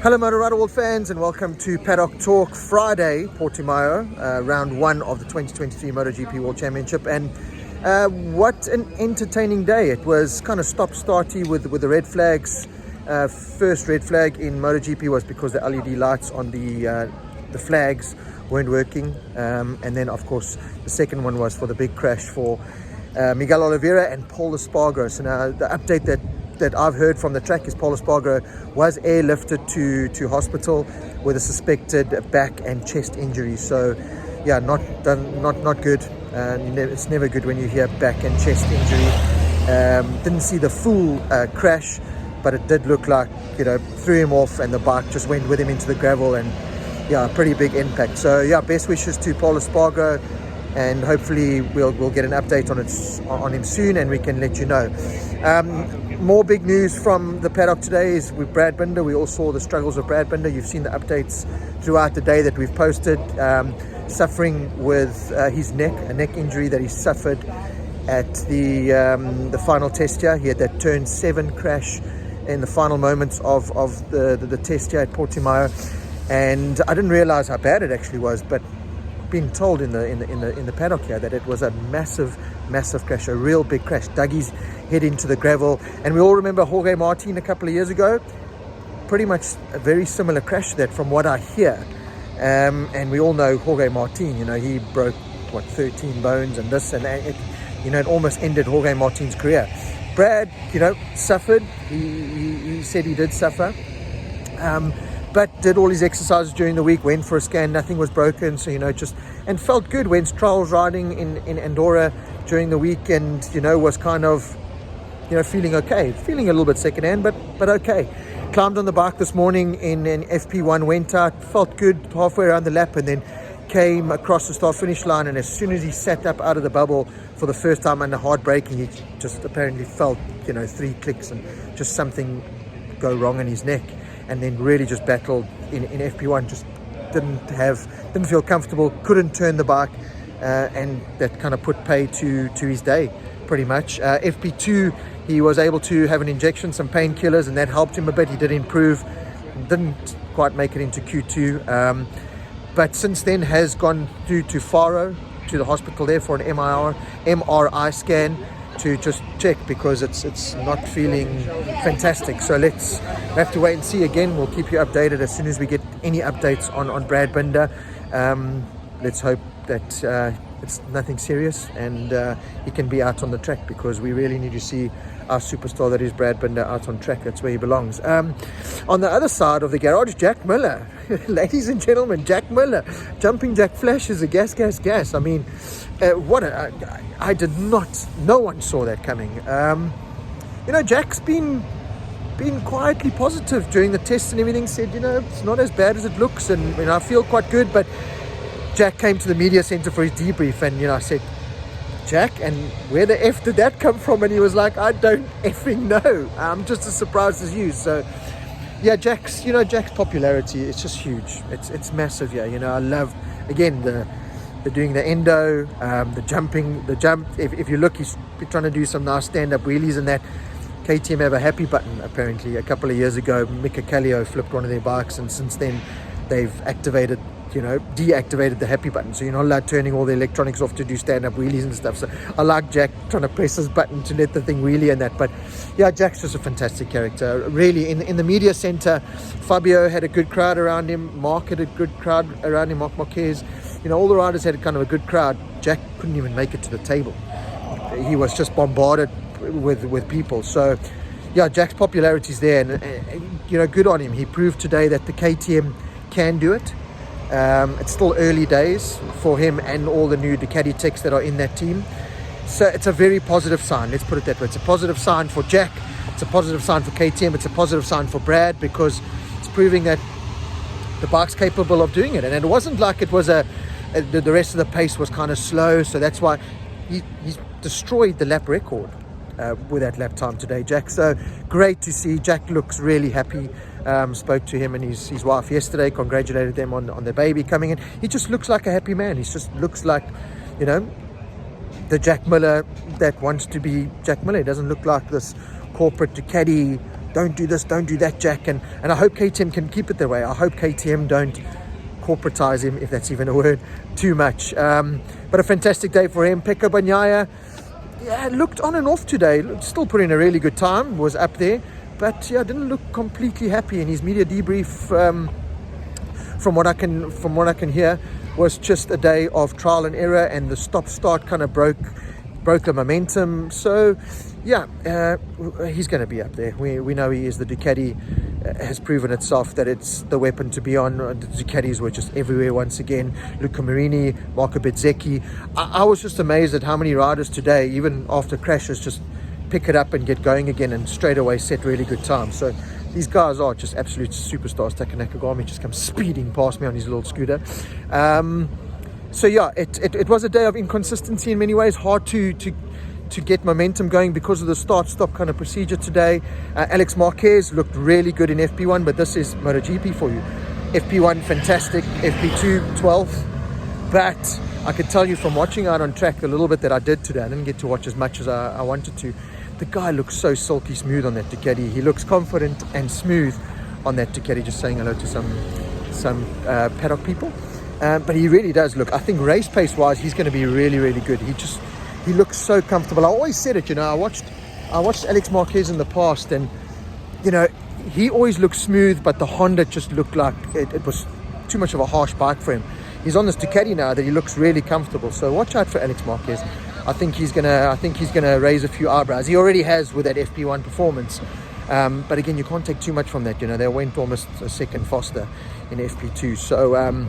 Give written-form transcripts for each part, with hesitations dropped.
Hello Motorrad World fans, and welcome to Paddock Talk Friday, Portimao, round one of the 2023 MotoGP World Championship. And what an entertaining day. It was kind of stop-starty with the red flags. First red flag in MotoGP was because the LED lights on the flags weren't working. And then, of course, the second one was for the big crash for Miguel Oliveira and Pol So now the update that I've heard from the track is Pol was airlifted to hospital with a suspected back and chest injury. So yeah, not good. It's never good when you hear back and chest injury. Didn't see the full crash, but it did look like, threw him off and the bike just went with him into the gravel, and yeah, pretty big impact. So yeah, best wishes to Pol, and hopefully we'll get an update on him soon, and we can let you know. More big news from the paddock today is with Brad Binder. We all saw the struggles of Brad Binder. You've seen the updates throughout the day that we've posted. Suffering with his neck, a neck injury that he suffered at the final test here. He had that turn 7 crash in the final moments of the test here at Portimao, and I didn't realize how bad it actually was, but been told in the paddock here that it was a massive crash, a real big crash. Dug his head into the gravel, and we all remember Jorge Martin a couple of years ago. Pretty much a very similar crash to that, from what I hear. And we all know Jorge Martin. He broke 13 bones and this and that. It almost ended Jorge Martin's career. Brad, suffered. He said he did suffer. But did all his exercises during the week, went for a scan, nothing was broken, so and felt good. Went trials riding in Andorra during the week, and was kind of feeling okay, feeling a little bit secondhand, but okay. Climbed on the bike this morning in FP1, went out, felt good halfway around the lap, and then came across the start finish line, and as soon as he sat up out of the bubble for the first time under hard braking, he just apparently felt 3 clicks and just something go wrong in his neck. And then really just battled in FP1, just didn't feel comfortable, couldn't turn the bike, and that kind of put pay to his day pretty much. FP2, he was able to have an injection, some painkillers, and that helped him a bit. He did improve, didn't quite make it into Q2, but since then has gone through to Faro, to the hospital there for an MRI scan, to just check, because it's not feeling fantastic. So we'll have to wait and see. Again, we'll keep you updated as soon as we get any updates on Brad Binder. Let's hope that it's nothing serious and he can be out on the track, because we really need to see our superstar that is Brad Binder out on track. That's where he belongs. On the other side of the garage, Jack Miller. Ladies and gentlemen, Jack Miller. Jumping Jack flashes a gas. I mean, I did not, no one saw that coming. Jack's been quietly positive during the tests and everything, said, it's not as bad as it looks, and I feel quite good. But Jack came to the media center for his debrief, and I said, Jack, and where the F did that come from? And he was like, I don't effing know. I'm just as surprised as you. So yeah, Jack's popularity, it's just huge. It's massive. Yeah, I love, again, the doing the endo, the jump. If you look, he's trying to do some nice stand-up wheelies and that. KTM have a happy button, apparently. A couple of years ago, Mika Kallio flipped one of their bikes, and since then they've deactivated the happy button, so you're not allowed turning all the electronics off to do stand-up wheelies and stuff. So I like Jack trying to press his button to let the thing wheelie and that. But yeah, Jack's just a fantastic character, really. In the media center, Fabio had a good crowd around him, Mark had a good crowd around him, Mark Marquez. All the riders had kind of a good crowd. Jack couldn't even make it to the table. He was just bombarded with people. So yeah, Jack's popularity is there, and good on him. He proved today that the KTM can do it. It's still early days for him and all the new Ducati techs that are in that team. So it's a very positive sign, let's put it that way. It's a positive sign for Jack, it's a positive sign for KTM, it's a positive sign for Brad, because it's proving that the bike's capable of doing it. And it wasn't like it was the rest of the pace was kind of slow, so that's why he's destroyed the lap record with that lap time today, Jack. So great to see. Jack looks really happy. Spoke to him and his wife yesterday, congratulated them on their baby coming in. He just looks like a happy man. He just looks like, the Jack Miller that wants to be Jack Miller. He doesn't look like this corporate Ducati don't do this, don't do that, Jack. And I hope KTM can keep it that way. I hope KTM don't corporatize him, if that's even a word, too much. But a fantastic day for him. Pecco Bagnaia, yeah, looked on and off today. Still put in a really good time, was up there. But yeah, didn't look completely happy in his media debrief. From what I can hear, was just a day of trial and error, and the stop-start kind of broke the momentum. So yeah, he's going to be up there. We know he is. The Ducati has proven itself that it's the weapon to be on. The Ducatis were just everywhere once again. Luca Marini, Marco Bezzecchi. I was just amazed at how many riders today, even after crashes, just pick it up and get going again and straight away set really good times. So these guys are just absolute superstars. Taka Nakagami just comes speeding past me on his little scooter. So yeah, it was a day of inconsistency in many ways. Hard to get momentum going because of the start-stop kind of procedure today. Alex Marquez looked really good in FP1, but this is MotoGP for you. FP1, fantastic. FP2, 12th. But I could tell you from watching out on track the little bit that I did today, I didn't get to watch as much as I wanted to. The guy looks so silky smooth on that Ducati. He looks confident and smooth on that Ducati. Just saying hello to some paddock people. But he really does look, I think race pace wise, he's going to be really, really good. He looks so comfortable. I always said it, I watched Alex Marquez in the past, and he always looked smooth, but the Honda just looked like it was too much of a harsh bike for him. He's on this Ducati now that he looks really comfortable. So watch out for Alex Marquez. I think he's gonna raise a few eyebrows. He already has with that FP1 performance. But again, you can't take too much from that. They went almost a second faster in FP2. So,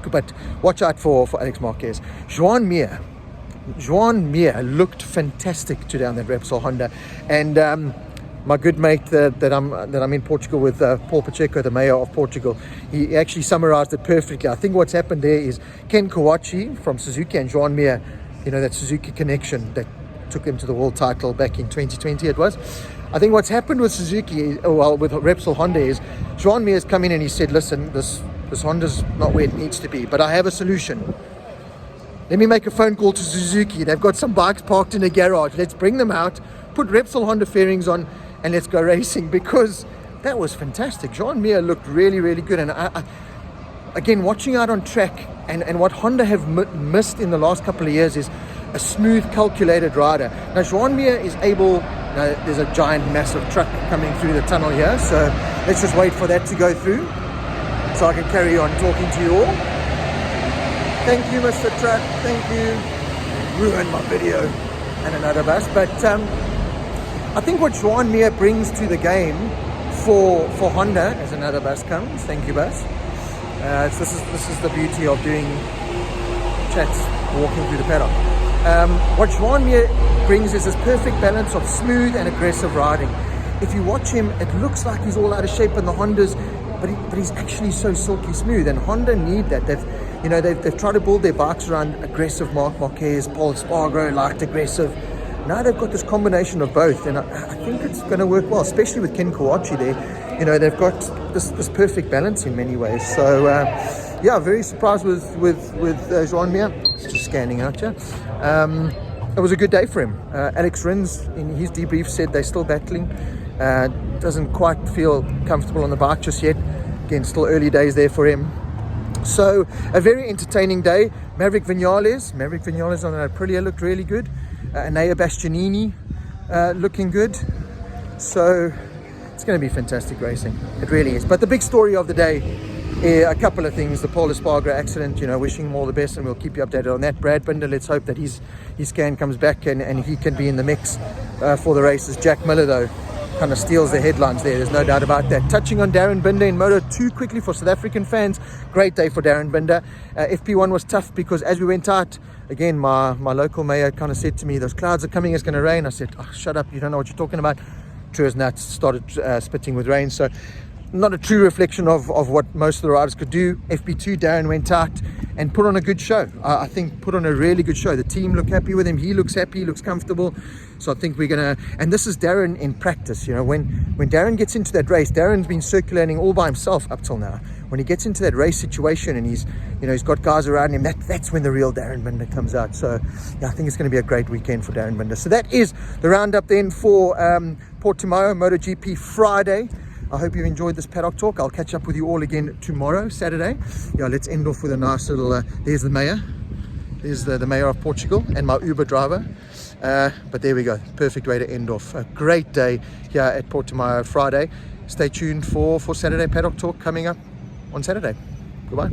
but watch out for Alex Marquez. Joan Mir looked fantastic today on that Repsol Honda, and my good mate that I'm in Portugal with, Paul Pacheco, the mayor of Portugal, he actually summarized it perfectly. I think what's happened there is Ken Kawachi from Suzuki and Joan Mir, that Suzuki connection that took them to the world title back in 2020 it was. I think what's happened with Suzuki, with Repsol Honda, is Joan Mir has come in and he said, listen, this Honda's not where it needs to be, but I have a solution. Let me make a phone call to Suzuki. They've got some bikes parked in a garage. Let's bring them out, put Repsol Honda fairings on, and let's go racing, because that was fantastic. Joan Mir looked really, really good. And I again, watching out on track, and what Honda have missed in the last couple of years is a smooth, calculated rider. Now, Joan Mir is able, there's a giant, massive truck coming through the tunnel here, so let's just wait for that to go through so I can carry on talking to you all. Thank you, Mr. Truck. Thank you. Ruined my video and another bus. But I think what Joan Mir brings to the game for Honda, as another bus comes, thank you, bus. This is the beauty of doing chats, walking through the paddock. What Joan Mir brings is this perfect balance of smooth and aggressive riding. If you watch him, it looks like he's all out of shape in the Hondas, but he's actually so silky smooth, and Honda need that. They've tried to build their bikes around aggressive Marc Marquez, Pol light aggressive. Now they've got this combination of both, and I think it's going to work well, especially with Ken Kawachi there. They've got this perfect balance in many ways. So yeah, very surprised with Joan Mir. Just scanning out here. It was a good day for him. Alex Rins, in his debrief, said they're still battling. Doesn't quite feel comfortable on the bike just yet. Again, still early days there for him. So a very entertaining day. Maverick Vinales on an Aprilia looked really good. Anea Bastianini looking good. So it's going to be fantastic racing. It really is. But the big story of the day, a couple of things. The Pol accident, wishing him all the best, and we'll keep you updated on that. Brad Binder, let's hope that his scan comes back and he can be in the mix for the races. Jack Miller, though, kind of steals the headlines there. There's no doubt about that. Touching on Darren Binder in Moto2 quickly for South African fans. Great day for Darren Binder. FP1 was tough because as we went out, again, my local mayor kind of said to me, those clouds are coming, it's going to rain. I said, shut up, you don't know what you're talking about. True as nuts, started spitting with rain. So not a true reflection of what most of the riders could do. FP2, Darren went out and put on a good show. I think put on a really good show. The team look happy with him. He looks happy, he looks comfortable. So I think we're going to, and this is Darren in practice. When Darren gets into that race, Darren's been circulating all by himself up till now. When he gets into that race situation and he's got guys around him, that's when the real Darren Binder comes out. So yeah, I think it's going to be a great weekend for Darren Binder. So that is the roundup then for Portimao MotoGP Friday. I hope you enjoyed this paddock talk. I'll catch up with you all again tomorrow, Saturday. Yeah, let's end off with a nice little, there's the mayor. There's the mayor of Portugal and my Uber driver. But there we go, perfect way to end off a great day here at Portimao Friday. Stay tuned for Saturday paddock talk coming up on Saturday. Goodbye.